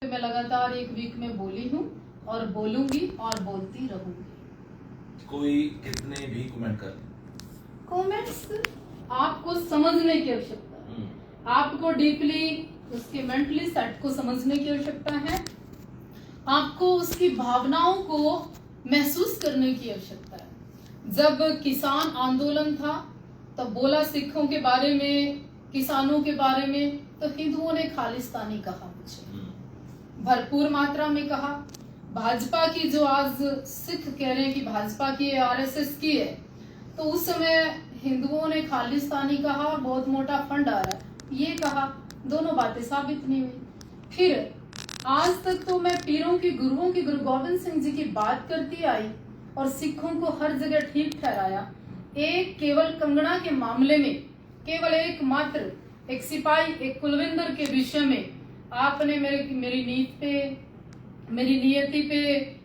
मैं लगातार एक वीक में बोली हूँ और बोलूंगी और बोलती रहूंगी। कोई कितने भी कमेंट कर कमेंट्स आपको समझने की आवश्यकता है, आपको डीपली उसके मेंटली सेट को समझने की आवश्यकता है, आपको उसकी भावनाओं को महसूस करने की आवश्यकता है। जब किसान आंदोलन था तब बोला सिखों के बारे में, किसानों के बारे में, तो हिंदुओं ने खालिस्तानी कहा, मुझे भरपूर मात्रा में कहा। भाजपा की जो आज सिख कह रहे हैं कि भाजपा की है, आरएसएस की है, तो उस समय हिंदुओं ने खालिस्तानी कहा और बहुत मोटा फंड आ रहा है ये कहा। दोनों बातें साबित नहीं हुई। फिर आज तक तो मैं पीरों की, गुरुओं की, गुरु गोविंद सिंह जी की बात करती आई और सिखों को हर जगह ठीक ठहराया। एक केवल कंगना के मामले में, केवल एक मात्र एक सिपाही, एक कुलविंदर के विषय में आपने मेरी नीत पे, मेरी नियति पे,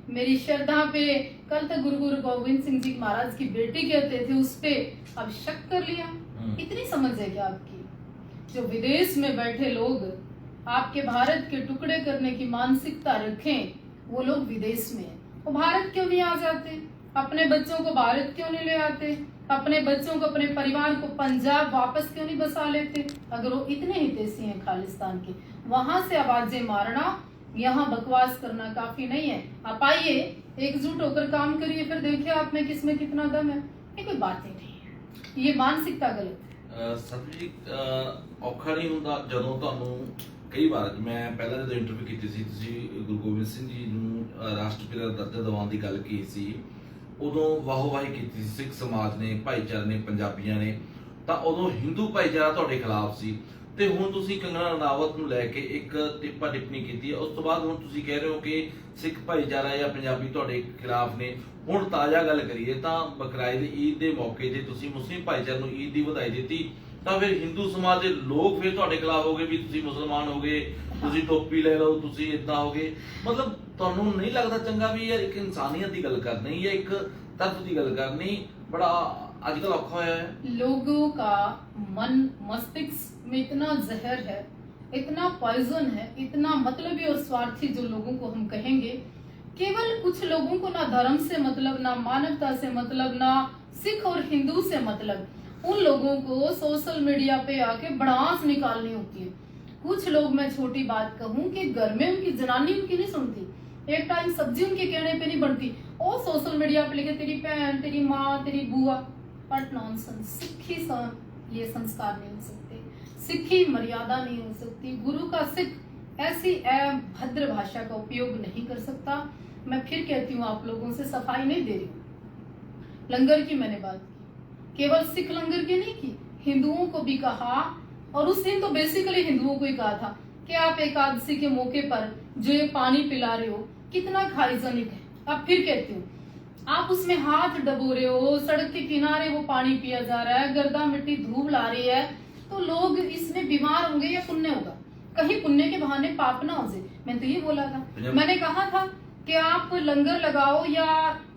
मेरी श्रद्धा पे, कल तक गुरु गोविंद सिंह जी महाराज की बेटी कहते थे, उस पे अब शक कर लिया। इतनी समझ है क्या आपकी? जो विदेश में बैठे लोग आपके भारत के टुकड़े करने की मानसिकता रखें, वो लोग विदेश में हैं। वो भारत क्यों नहीं आ जाते? अपने बच्चों को भारत क्यों नहीं ले आते? अपने बच्चों को, अपने परिवार को पंजाब वापस क्यों नहीं बसा लेते? अगर वो इतने हितैषी हैं खालिस्तान के, वहां से आवाजें मारना, यहाँ बकवास करना काफी नहीं है। आप आइए, एकजुट होकर काम करिए, फिर देखिए आप में किसमें कितना दम है। ये कोई बात ही नहीं है, ये मानसिकता गलत है। सतजी औखा नहीं ਹੁੰਦਾ ਜਦੋਂ ਤੁਹਾਨੂੰ ਕਈ ਵਾਰ, ਮੈਂ ਪਹਿਲਾਂ ਜਦੋਂ ਇੰਟਰਵਿਊ ਕੀਤੀ ਸੀ, ਤੁਸੀਂ ਗੁਰੂ ਗੋਬਿੰਦ ਸਿੰਘ ਜੀ ਨੂੰ ਰਾਸ਼ਟਰਪਤੀ ਦਾ ਦਰਜਾ ਦਿਵਾਉਣ ਦੀ ਗੱਲ ਕੀਤੀ ਸੀ, ਉਦੋਂ ਵਾਹੋ-ਵਾਹੀ ਕੀਤੀ ਸੀ ਸਿੱਖ ਸਮਾਜ ਨੇ, ਭਾਈਚਾਰੇ ਨੇ, ਪੰਜਾਬੀਆਂ ਨੇ, ਤਾਂ ਉਦੋਂ ਹਿੰਦੂ ਭਾਈਚਾਰਾ ਤੁਹਾਡੇ ਖਿਲਾਫ ਸੀ। ਤੇ ਹੁਣ ਤੁਸੀਂ ਕੰਗਨਾ ਰਣਾਵਤ ਨੂੰ ਲੈ ਕੇ ਇੱਕ ਟਿੱਪਾ ਟਿੱਪਣੀ ਕੀਤੀ ਹੈ, ਉਸ ਤੋਂ ਬਾਅਦ ਹੁਣ ਤੁਸੀਂ ਕਹਿ ਰਹੇ ਹੋ ਕਿ ਸਿੱਖ ਭਾਈਚਾਰਾ ਜਾਂ ਪੰਜਾਬੀ ਤੁਹਾਡੇ ਖਿਲਾਫ ਨੇ। ਹੁਣ ਤਾਜ਼ਾ ਗੱਲ ਕਰੀਏ ਤਾਂ ਬਕਰਾਈਦ ਈਦ ਦੇ ਮੌਕੇ ਤੇ ਤੁਸੀਂ ਮੁਸਲਿਮ ਭਾਈਚਾਰੇ ਨੂੰ ਈਦ ਦੀ ਵਧਾਈ ਦਿੱਤੀ, ਤਾਂ ਫਿਰ ਹਿੰਦੂ ਸਮਾਜ ਦੇ ਲੋਕ ਫਿਰ ਤੁਹਾਡੇ ਖਿਲਾਫ ਹੋ ਗਏ ਵੀ ਤੁਸੀਂ ਮੁਸਲਮਾਨ ਹੋ ਗਏ, ਤੁਸੀਂ ਟੋਪੀ ਲੈ ਲਓ, ਤੁਸੀਂ ਇਦਾਂ ਹੋ ਗਏ। ਮਤਲਬ ਤੁਹਾਨੂੰ ਨਹੀਂ ਲੱਗਦਾ ਚੰਗਾ ਵੀ ਯਾਰ ਇੱਕ ਇਨਸਾਨੀਅਤ ਦੀ ਗੱਲ ਕਰਨੀ ਜਾਂ ਇੱਕ ਤਰਕ ਦੀ ਗੱਲ करनी बड़ा आजकल औखा होया है। लोगों का मन, मस्तिष्क में इतना जहर है, इतना पॉइजन है, इतना मतलबी और स्वार्थी जो लोगों को हम कहेंगे। केवल कुछ लोगों को ना धर्म से मतलब, ना मानवता से मतलब, ना सिख और हिंदू से मतलब, उन लोगों को सोशल मीडिया पे आके भड़ास निकालनी होती है। कुछ लोग, मैं छोटी बात कहूँ कि घर में उनकी जनानी उनकी नहीं सुनती, एक टाइम सब्जी उनके कहने पे नहीं बनती, और सोशल मीडिया पे लिखे तेरी बहन, तेरी माँ, तेरी बुआ। But nonsense. सिखी ये संस्कार नहीं हो सकते, सिखी मर्यादा नहीं हो सकती। गुरु का सिख ऐसी अभद्र भाषा का उपयोग नहीं कर सकता। मैं फिर कहती हूँ, आप लोगों से सफाई नहीं दे रही हूँ। लंगर की मैंने बात की, केवल सिख लंगर की नहीं की, हिंदुओं को भी कहा। और उस दिन तो बेसिकली हिंदुओं को ही कहा था कि आप एकादशी के मौके पर जो ये पानी पिला रहे हो कितना हाइजीनिक है। अब फिर कहती हूँ, आप उसमें हाथ डबो रहे हो, सड़क के किनारे वो पानी पिया जा रहा है, गर्दा मिट्टी धूल ला रही है, तो लोग इसमें बीमार होंगे या पुण्य होगा? कहीं पुण्य के बहाने पाप ना हो जाए। मैंने तो ये बोला था, मैंने कहा था कि आप लंगर लगाओ या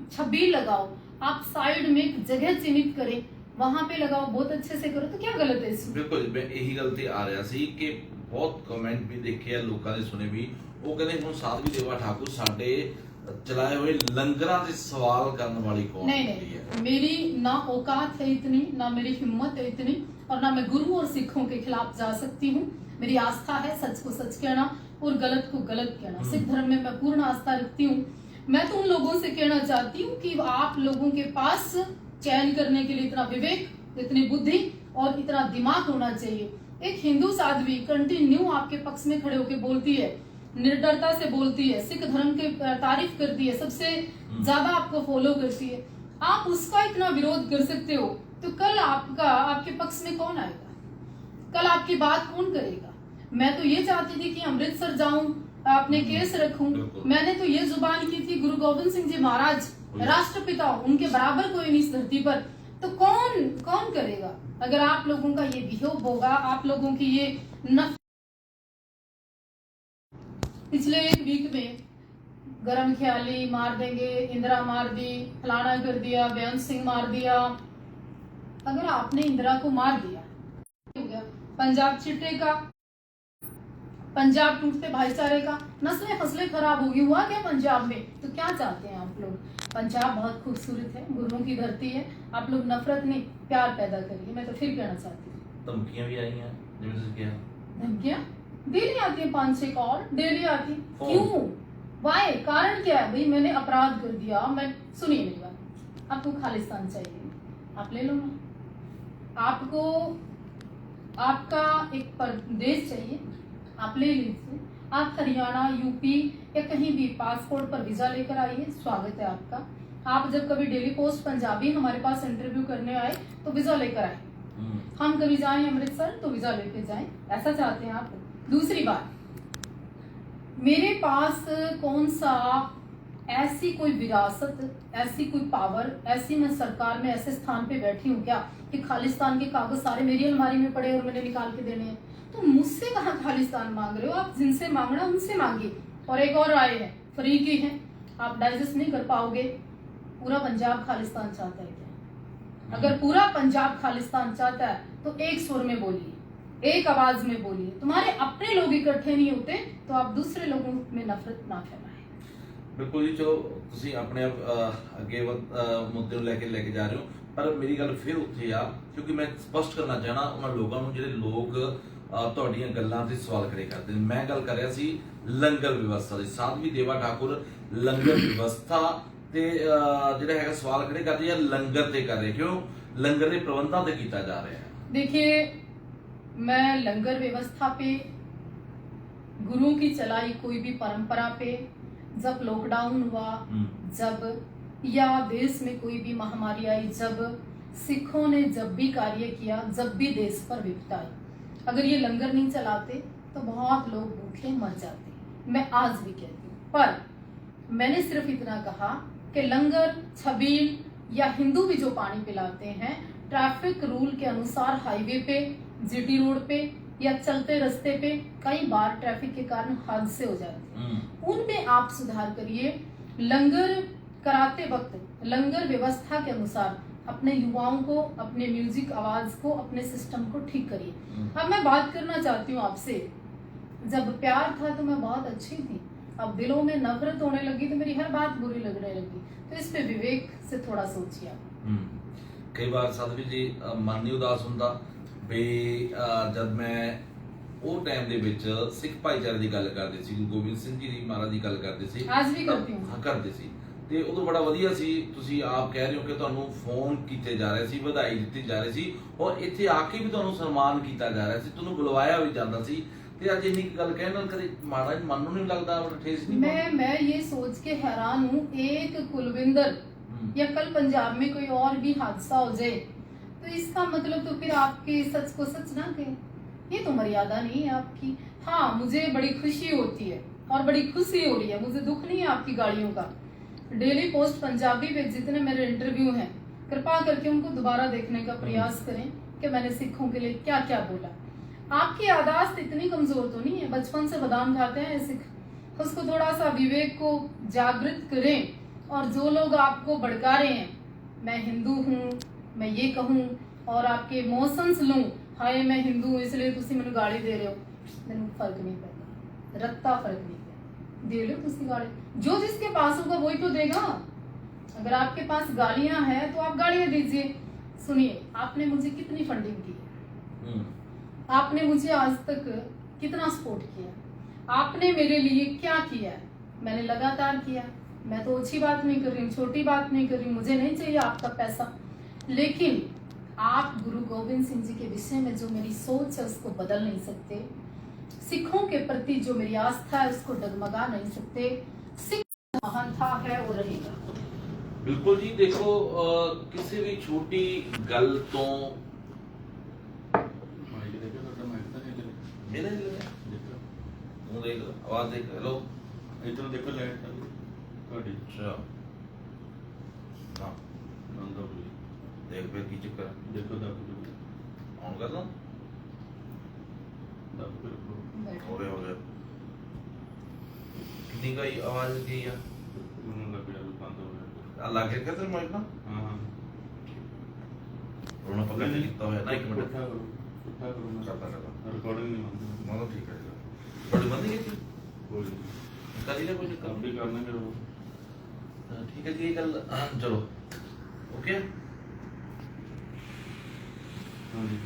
छबील लगाओ, आप साइड में एक जगह चिन्हित करें, वहां पे लगाओ, बहुत अच्छे से करो, तो क्या गलत है इसमें? बिल्कुल, मैं यही गलती आ रहा सी कि बहुत कमेंट भी देखे है, लोगों ने सुने भी, वो कहते हुण साधवी देवा ठाकुर साडे चलाए हुए लंगरां दे सवाल करने वाली कौन नहीं, मेरी ना औकात है इतनी, ना मेरी हिम्मत है इतनी, और ना मैं गुरु और सिखों के खिलाफ जा सकती हूँ। मेरी आस्था है सच को सच कहना और गलत को गलत कहना। सिख धर्म में मैं पूर्ण आस्था रखती हूँ। मैं तो उन लोगों से कहना चाहती हूँ कि आप लोगों के पास चयन करने के लिए इतना विवेक, इतनी बुद्धि और इतना दिमाग होना चाहिए। एक हिंदू साध्वी कंटिन्यू आपके पक्ष में खड़े होकर बोलती है, निर्डरता से बोलती है, सिख धर्म की तारीफ करती है, सबसे ज्यादा आपको फॉलो करती है। आप उसका इतना विरोध कर सकते हो, तो कल आपके पक्ष में कौन आएगा? कल आपकी बात कौन करेगा? मैं तो ये चाहती थी कि अमृतसर जाऊं, अपने केस रखूं। मैंने तो ये जुबान की थी, गुरु गोविंद सिंह जी महाराज राष्ट्रपिता, उनके बराबर कोई नहीं इस धरती पर, तो कौन करेगा? अगर आप लोगों का ये बिहेव होगा, आप लोगों की ये पिछले एक वीक में गरम ख्याली मार देंगे, इंदिरा मार दी, फलाना कर दिया, बेअंत सिंह मार दिया। अगर आपने इंदिरा को मार दिया, हो गया। पंजाब चिट्टे का पंजाब टूटते भाईचारे का, नस्लें फसलें खराब होगी, हुआ क्या पंजाब में? तो क्या चाहते हैं आप लोग? पंजाब बहुत खूबसूरत है, गुरुओं की धरती है, आप लोग नफरत नहीं प्यार पैदा करिए। मैं तो फिर कहना चाहती हूँ, धमकियां भी आई हैं जिਵੇਂ ਤੁਸੀਂ ਕਿਹਾ। धमकियां डेली आती है, 5-6 कॉल डेली आती। कौन? क्यों? वाई? कारण क्या है भाई? मैंने अपराध कर दिया, मैं, सुनिए मेरी बात, आपको खालिस्तान चाहिए, आप ले लो ना। आपको आपका एक प्रदेश चाहिए, आप ले लीजिए। आप हरियाणा, यूपी या कहीं भी पासपोर्ट पर वीजा लेकर आइए, स्वागत है आपका। आप जब कभी डेली पोस्ट पंजाबी हमारे पास इंटरव्यू करने आए तो वीजा लेकर आए, हम कभी जाएं अमृतसर तो वीजा लेके जाएं, ऐसा चाहते हैं आप? दूसरी बात, मेरे पास कौन सा ऐसी कोई विरासत, ऐसी कोई पावर, ऐसी मैं सरकार में ऐसे स्थान पे बैठी हूँ क्या कि खालिस्तान के कागज सारे मेरी अलमारी में पड़े और मैंने निकाल के देने हैं? तो मुझसे कहाँ खालिस्तान मांग रहे हो आप? जिनसे मांगना उनसे मांगिए। और एक और राय है, फ्री की है, आप डाइजेस्ट नहीं कर पाओगे। पूरा पंजाब खालिस्तान चाहता है क्या? अगर पूरा पंजाब खालिस्तान चाहता है तो एक सुर में बोलिए, एक आवाज में बोलिए। तुम्हारे अपने लोग इकट्ठे नहीं होते तो आप दूसरे लोगों में नफरत ना फैलाएं। ਬਿਲਕੁਲ ਜੀ, ਚਲੋ ਤੁਸੀਂ ਆਪਣੇ ਅੱਗੇ ਮੁੱਦੇ ਨੂੰ ਲੈ ਕੇ ਜਾ ਰਹੇ ਹੋ, ਪਰ ਮੇਰੀ ਗੱਲ ਫਿਰ ਉੱਥੇ ਆ, ਕਿਉਂਕਿ ਮੈਂ ਸਪਸ਼ਟ ਕਰਨਾ ਚਾਹਣਾ ਉਹਨਾਂ ਲੋਕਾਂ ਨੂੰ ਜਿਹੜੇ ਲੋਕ ਤੁਹਾਡੀਆਂ ਗੱਲਾਂ ਤੇ ਸਵਾਲ ਖੜੇ ਕਰਦੇ ਨੇ। ਮੈਂ ਗੱਲ ਕਰ ਰਿਹਾ ਸੀ ਲੰਗਰ ਵਿਵਸਥਾ ਦੀ। ਸਾਧਵੀ ਦੇਵਾ ਠਾਕੁਰ ਲੰਗਰ ਵਿਵਸਥਾ ਤੇ ਜਿਹੜਾ ਹੈਗਾ ਸਵਾਲ ਖੜੇ ਕਰਦੇ ਜਾਂ ਲੰਗਰ ਤੇ ਕਰ ਰਹੇ, ਕਿਉਂ ਲੰਗਰ ਦੇ ਪ੍ਰਬੰਧਾਂ ਤੇ ਕੀਤਾ ਜਾ ਰਿਹਾ ਹੈ? देखिए, मैं लंगर व्यवस्था पे, गुरुओं की चलाई कोई भी परंपरा पे, जब लॉकडाउन हुआ, जब या देश में कोई भी महामारी आई, जब सिखों ने जब भी कार्य किया, जब भी देश पर विपदा आई, अगर ये लंगर नहीं चलाते तो बहुत लोग भूखे मर जाते। मैं आज भी कहती हूँ, पर मैंने सिर्फ इतना कहा कि लंगर, छबील या हिंदू भी जो पानी पिलाते हैं, ट्रैफिक रूल के अनुसार हाईवे पे, जीटी रोड पे या चलते रास्ते पे कई बार ट्रैफिक के कारण हादसे हो जाते हैं, उनमें आप सुधार करिए। लंगर कराते वक्त लंगर व्यवस्था के अनुसार अपने युवाओं को, अपने म्यूजिक आवाज को, अपने सिस्टम को ठीक करिए। अब मैं बात करना चाहती हूँ आपसे, जब प्यार था तो मैं बहुत अच्छी थी, अब दिलों में नफरत होने लगी तो मेरी हर बात बुरी लगने लगी, तो इस पे विवेक से थोड़ा सोचिए आप। कई बार साधवी जी मन नहीं उदास ਹੁੰਦਾ ਵੀ ਜਦ ਮੈਂ ਉਹ ਟਾਈਮ ਦੇ ਵਿੱਚ ਸਿੱਖ ਭਾਈਚਾਰੇ ਦੀ ਗੱਲ ਕਰਦੇ ਸੀ, ਗੁਰੂ ਗੋਬਿੰਦ ਸਿੰਘ ਜੀ ਦੀ ਮਹਾਰਾਜ ਦੀ ਗੱਲ ਕਰਦੇ ਸੀ, ਅੱਜ ਵੀ ਕਰਦੀ ਹਾਂ। ਹਾਂ, ਕਰਦੇ ਸੀ, ਤੇ ਉਦੋਂ ਬੜਾ ਵਧੀਆ ਸੀ। ਤੁਸੀਂ ਆਪ ਕਹਿ ਰਹੇ ਹੋ ਕਿ ਤੁਹਾਨੂੰ ਫੋਨ ਕੀਤੇ ਜਾ ਰਹੇ ਸੀ, ਵਧਾਈ ਦਿੱਤੀ ਜਾ ਰਹੀ ਸੀ, ਔਰ ਇੱਥੇ ਆ ਕੇ ਵੀ ਤੁਹਾਨੂੰ ਸਨਮਾਨ ਕੀਤਾ ਜਾ ਰਿਹਾ ਸੀ, ਤੁਹਾਨੂੰ ਬੁਲਵਾਇਆ ਵੀ ਜਾਂਦਾ ਸੀ, ਤੇ ਅੱਜ ਇੰਨੀ ਗੱਲ ਕਹਿਣ ਨਾਲ ਕਦੇ ਮਾੜਾ ਮਨ ਨੂੰ ਨਹੀਂ ਲੱਗਦਾ, ਠੇਸ ਨਹੀਂ? मैं ये सोच के हैरान हूँ, एक कुलविंदर या कल पंजाब में कोई और भी हादसा हो जाए तो इसका मतलब तो फिर आपके सच को सच ना कहें, ये तो मर्यादा नहीं है आपकी। हाँ, मुझे बड़ी खुशी होती है और बड़ी खुशी हो रही है, मुझे दुख नहीं है आपकी गाड़ियों का। डेली पोस्ट पंजाबी पे जितने मेरे इंटरव्यू हैं, कृपा करके उनको दोबारा देखने का प्रयास करें कि मैंने सिखों के लिए क्या क्या बोला। आपकी यादाश्त इतनी कमजोर तो नहीं है, बचपन से बादाम खाते हैं सिख, उसको थोड़ा सा विवेक को जागृत करें। और जो लोग आपको भड़का रहे हैं, मैं हिंदू हूँ, मैं ये कहूँ और आपके इमोशंस लूँ, हाय मैं हिंदू हूँ इसलिए तुसी मैंने गाली दे रहे हो, मैंने फर्क नहीं पड़ता, रत्ता फर्क नहीं पड़ता, दे लो तुसी गाली, जो जिसके पास होगा वही तो देगा। अगर आपके पास गालियां हैं तो आप गालियां दीजिए। सुनिए, आपने मुझे कितनी फंडिंग की, आपने मुझे आज तक कितना सपोर्ट किया, आपने मेरे लिए क्या किया? मैंने लगातार किया। मैं तो अच्छी बात नहीं कर रही हूँ, छोटी बात नहीं कर रही हूँ, मुझे नहीं चाहिए आपका पैसा, लेकिन आप गुरु गोविंद सिंह जी के विषय में जो मेरी सोच है उसको बदल नहीं सकते, सिखों के प्रति जो मेरी आस्था है उसको डगमगा नहीं सकते। सिख महान था, है और रहेगा। बिल्कुल जी, देखो किसी भी छोटी गल तो मेरा ही लगा, तू देख आवाज देख, हेलो इधर देखो लाइट ਤੁਹਾਡੀ। अच्छा हाँ नंदा बोली देख फिर की चक्कर है? देखो दाब ऑन कर लो, दाब करो हो गया कितनी का आवाज दी है? उन्होंने लग गया बंद हो गया। अल्लाह के कहते हैं माइक ना, हां रोना पकड़ नहीं कितना है ना, एक मिनट उठा करो ना, करता रिकॉर्डिंग नहीं होती। मतलब ठीक है। थोड़ी बंद की थी कोई नहीं। करी ना कुछ काम भी करना करो। ठीक है जी ये गल चलो ओके हाँ जी।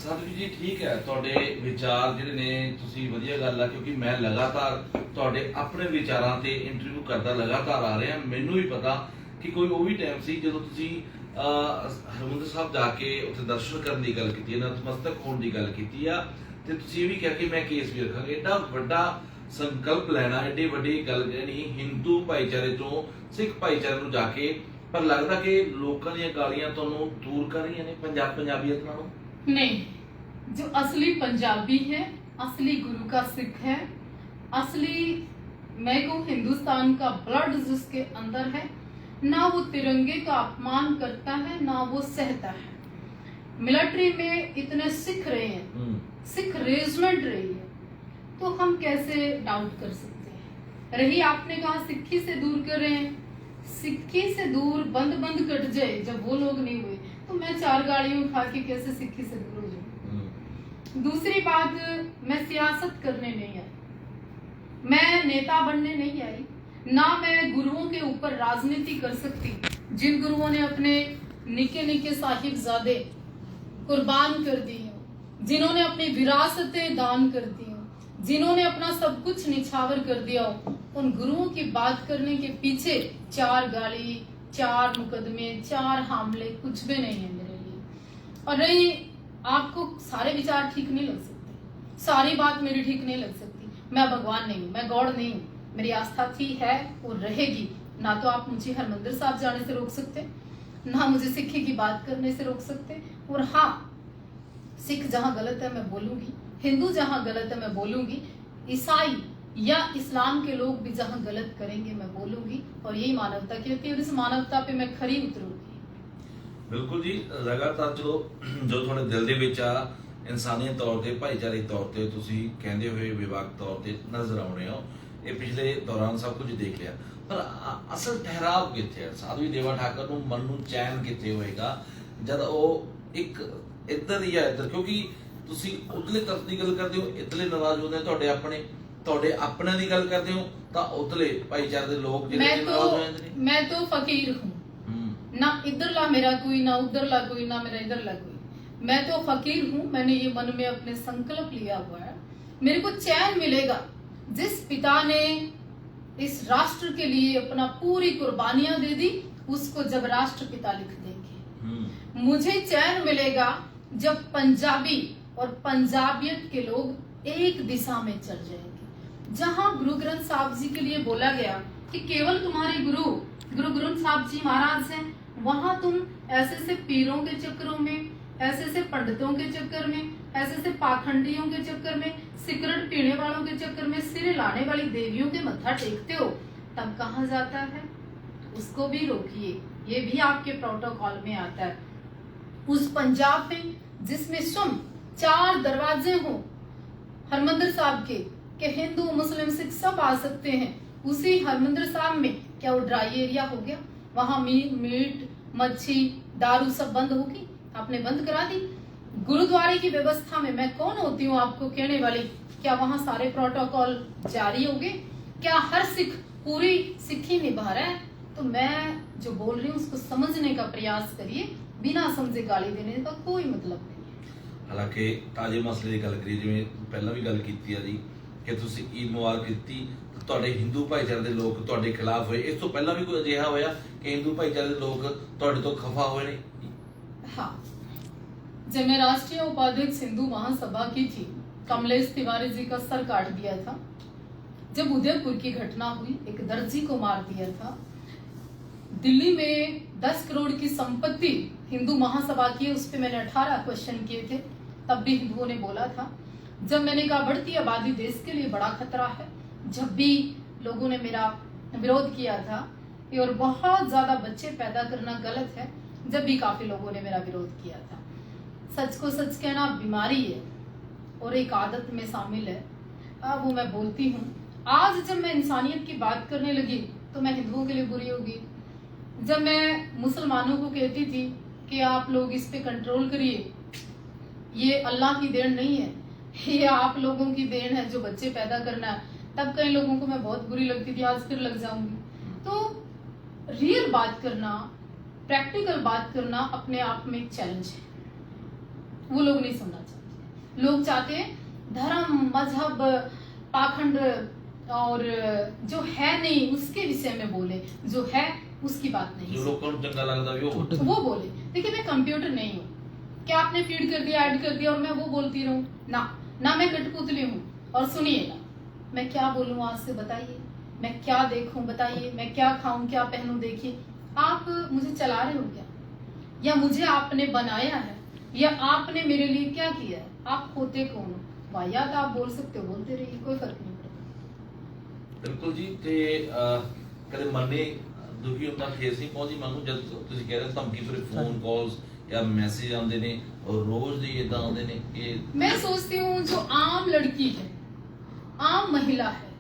ਸਾਧੂ ਜੀ ਠੀਕ ਹੈ ਤੁਹਾਡੇ ਵਿਚਾਰ ਜਿਹੜੇ ਨੇ ਤੁਸੀਂ ਵਧੀਆ ਗੱਲ ਆ ਕਿਉਂਕਿ ਮੈਂ ਲਗਾਤਾਰ ਤੁਹਾਡੇ ਆਪਣੇ ਵਿਚਾਰਾਂ ਤੇ ਇੰਟਰਵਿਊ ਕਰਦਾ ਲਗਾਤਾਰ ਆ ਰਿਹਾ ਮੈਨੂੰ ਵੀ ਪਤਾ ਕਿ ਕੋਈ ਉਹ ਵੀ ਟਾਈਮ ਸੀ ਜਦੋਂ ਤੁਸੀਂ ਹਰਿਮੰਦਰ ਸਾਹਿਬ ਜਾ ਕੇ ਉੱਥੇ ਦਰਸ਼ਨ ਕਰਨ ਦੀ ਗੱਲ ਕੀਤੀ ਹੈ ਨਤਮਸਤਕ ਹੋਣ ਦੀ ਗੱਲ ਕੀਤੀ ਆ ਤੇ ਤੁਸੀਂ ਇਹ ਵੀ ਕਿਹਾ ਕਿ ਮੈਂ ਕੇਸ ਵੀ ਰੱਖਾਂਗਾ ਏਡਾ ਵੱਡਾ ਸੰਕਲਪ ਲੈਣਾ ਏਡੀ ਵੱਡੀ ਗੱਲ ਜਿਹੜੀ ਹਿੰਦੂ ਭਾਈਚਾਰੇ ਤੋਂ ਸਿੱਖ ਭਾਈਚਾਰੇ ਨੂੰ ਜਾ ਕੇ ਪਰ ਲੱਗਦਾ ਕਿ ਲੋਕਾਂ ਦੀਆਂ ਗਾਲੀਆਂ ਤੁਹਾਨੂੰ ਦੂਰ ਕਰ ਰਹੀਆਂ ਨੇ ਪੰਜਾਬੀਅਤ ਨਾਲੋਂ नहीं, जो असली पंजाबी है, असली गुरु का सिख है, असली मैं कहूँ हिंदुस्तान का ब्लड जिसके अंदर है, ना वो तिरंगे का अपमान करता है ना वो सहता है। मिलिट्री में इतने सिख रहे हैं, सिख रेजिमेंट रही है, तो हम कैसे डाउट कर सकते हैं। रही आपने कहा सिक्खी से दूर कर रहे हैं, सिक्खी से दूर बंद कट जाए जब वो लोग नहीं हुए तो मैं 4 गाड़ियों खा के कैसे सिक्खी से दूर हो जाऊं। दूसरी बात, मैं सियासत करने नहीं आई, मैं नेता बनने नहीं आई, ना मैं गुरुओं के ऊपर राजनीति कर सकती। जिन गुरुओं ने अपने निके साहिबजादे कुर्बान कर दिए, जिन्होंने अपनी विरासतें दान कर दी, जिन्होंने अपना सब कुछ निछावर कर दिया, उन गुरुओं की बात करने के पीछे 4 गाली 4 मुकदमे 4 हमले कुछ भी नहीं है मेरे लिए। और रही आपको सारे विचार ठीक नहीं लग सकते, सारी बात मेरी ठीक नहीं लग सकती, मैं भगवान नहीं हूँ, मैं गॉड नहीं हूँ, मेरी आस्था थी है और रहेगी। ना तो आप मुझे हरमंदिर साहब जाने से रोक सकते, ना मुझे सिक्खी की बात करने से रोक सकते। और हाँ, सिख जहाँ गलत है मैं बोलूंगी, हिंदू जहाँ गलत है मैं बोलूंगी, ईसाई या इस्लाम के लोग भी जहाँ गलत करेंगे मैं बोलूंगी। और यही मानवता कहती है और इस मानवता पे मैं खरी उतरूंगी। बिल्कुल जी लगातार चलो जो थोड़े दिल दे विच आ इंसानियत तौर ते भाईचारे तौर ते तुसी कहंदे होए विभाग तौर ते नजर आउणे हो ये पिछले दौरान सब कुछ देख लिया पर असल ठहराव किथे है साधवी देवा ठाकर ਨੂੰ ਮਨ ਨੂੰ ਚੈਨ ਕਿੱਥੇ ਹੋਏਗਾ ਜਦ ਉਹ ਇੱਕ ਇੱਧਰ ਹੀ ਆ ਇੱਧਰ ਕਿਉਂਕਿ ਤੁਸੀਂ ਉਧਰਲੇ ਤਰਫ ਦੀ ਗੱਲ ਕਰਦੇ ਹੋ ਇਧਰਲੇ ਨਾਰਾਜ਼ ਹੁੰਦੇ ਤੁਹਾਡੇ ਆਪਣਿਆਂ ਦੀ ਗੱਲ ਕਰਦੇ ਹੋ ਤਾਂ ਉਧਰਲੇ ਭਾਈਚਾਰੇ ਦੇ ਲੋਕ ਜਿਹੜੇ ਨਾਰਾਜ਼ ਹੋ ਜਾਂਦੇ ਨੇ मैं तो फकीर हूँ, ना इधरला मेरा कोई ना उधरला कोई ना मेरा इधरला कोई, मैं तो फकीर हूँ। मैंने ये मन में अपने संकल्प लिया हुआ है, मेरे को चैन मिलेगा जिस पिता ने इस राष्ट्र के लिए अपना पूरी कुर्बानियां दे दी उसको जब राष्ट्रपिता लिख देंगे। मुझे चैन मिलेगा जब पंजाबी और पंजाबियत के लोग एक दिशा में चल जाएंगे। जहां गुरु ग्रंथ साहब जी के लिए बोला गया कि केवल तुम्हारे गुरु ग्रंथ साहब जी महाराज हैं, वहां तुम ऐसे से पीरों के चक्करों में, ऐसे से पंडितों के चक्कर में, ऐसे से पाखंडियों के चक्कर में, सिगरेट पीने वालों के चक्कर में, सिर लाने वाली देवियों के मत्था टेकते हो, तब कहाँ जाता है? उसको भी रोकिए, ये भी आपके प्रोटोकॉल में आता है। उस पंजाब में जिसमें सुन 4 दरवाजे हो हरमंदिर साहब के कि हिंदू मुस्लिम सिख सब आ सकते हैं, उसी हरमंदिर साहब में क्या वो ड्राई एरिया हो गया? वहां मीट मच्छी दारू सब बंद होगी, आपने बंद करा दी। गुरुद्वारे की व्यवस्था में मैं कौन होती हूँ आपको कहने वाली? क्या वहां सारे प्रोटोकॉल जारी हो गए? क्या हर सिख पूरी सिक्खी निभा रहा है? तो मैं जो बोल रही हूँ उसको समझने का प्रयास करिए, बिना समझे गाली देने का कोई मतलब नहीं है। हालांकि ताजे मसले की गल करिए जिवें पहला भी गल कीती है जी कि तुसीं ईद मुबारक दित्ती ਤੁਹਾਡੇ ਹਿੰਦੂ ਭਾਈਚਾਰੇ ਦੇ ਲੋਕ ਤੁਹਾਡੇ ਖਿਲਾਫ ਹੋਏ ਇਸ ਤੋਂ ਪਹਿਲਾਂ ਵੀ ਕੋਈ ਅਜਿਹਾ ਹੋਇਆ कि हिंदू भाईचारे के लोग ਤੁਹਾਡੇ ਤੋਂ ਖਫਾ ਹੋਏ ਨੇ? हाँ, जब मैं राष्ट्रीय उपाध्यक्ष हिंदू महासभा की थी, कमलेश तिवारी जी का सर काट दिया था। जब उदयपुर की घटना हुई, एक दर्जी को मार दिया था। दिल्ली में 10 करोड़ की संपत्ति हिंदू महासभा की, उस पर मैंने 18 क्वेश्चन किए थे, तब भी हिंदुओं ने बोला था। जब मैंने कहा बढ़ती आबादी देश के लिए बड़ा खतरा है, जब भी लोगों ने मेरा विरोध किया था और बहुत ज्यादा बच्चे पैदा करना गलत है, जब भी काफी लोगों ने मेरा विरोध किया था। सच को सच कहना बीमारी है और एक आदत में शामिल है, वो मैं बोलती हूँ। आज जब मैं इंसानियत की बात करने लगी तो मैं हिंदुओं के लिए बुरी होगी। जब मैं मुसलमानों को कहती थी कि आप लोग इस पे कंट्रोल करिए, ये अल्लाह की देन नहीं है, ये आप लोगों की देन है जो बच्चे पैदा करना है। तब कई लोगों को मैं बहुत बुरी लगती थी, आज फिर लग जाऊंगी। तो रियल बात करना, प्रैक्टिकल बात करना अपने आप में एक चैलेंज है। वो लोग नहीं सुनना चाहते। लोग चाहते हैं धर्म, मजहब, पाखंड और जो है नहीं उसके विषय में बोले, जो है उसकी बात नहीं। जो लोगों को चंगा लगता है वो बोले। देखिए मैं कंप्यूटर नहीं हूँ क्या आपने फीड कर दिया, ऐड कर दिया और मैं वो बोलती रहूं ना मैं कठपुतली हूँ। और सुनिए ना, मैं क्या बोलूं आज से बताइए, मैं क्या देखूं बताइए, मैं क्या खाऊं क्या पहनूं देखिए। आप मुझे चला रहे हो क्या, या मुझे आपने बनाया है, या आपने मेरे लिए क्या किया है? आप होते कौन हो? वाहियात आप बोल सकते हो, बोलते रहिए, कोई फर्क नहीं पड़ता। ਬਿਲਕੁਲ ਜੀ। ਤੇ ਕਦੇ ਮਨੇ ਦੁਖੀ ਹੁੰਦਾ, ਠੇਸ ਨਹੀਂ ਪਹੁੰਚੀ ਮਨ ਨੂੰ ਜਦ ਤੁਸੀਂ ਕਹਿ ਰਹੇ ਧਮਕੀ ਭਰੇ ਫੋਨ ਕਾਲਸ ਜਾਂ ਮੈਸੇਜ ਆਉਂਦੇ ਨੇ ਔਰ ਰੋਜ਼ ਦੇ ਇਦਾਂ ਆਉਂਦੇ ਨੇ ਕਿ मैं सोचती हूँ जो आम लड़की है, आम महिला है,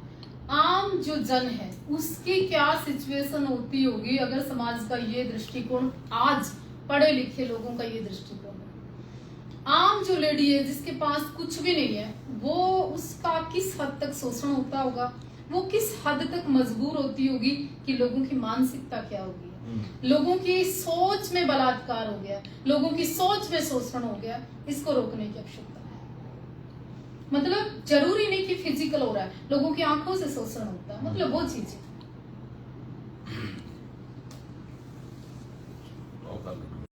आम जो जन है, उसकी क्या सिचुएशन होती होगी अगर समाज का ये दृष्टिकोण, आज पढ़े लिखे लोगों का ये दृष्टिकोण है। आम जो लेडी है जिसके पास कुछ भी नहीं है, वो उसका किस हद तक शोषण होता होगा, वो किस हद तक मजबूर होती होगी कि लोगों की मानसिकता क्या होगी, लोगों की सोच में बलात्कार हो गया, लोगों की सोच में शोषण हो गया। इसको रोकने की आवश्यकता है। मतलब जरूरी नहीं कि फिजिकल हो रहा है, लोगों की आंखों से शोषण होता है, मतलब वो चीज है।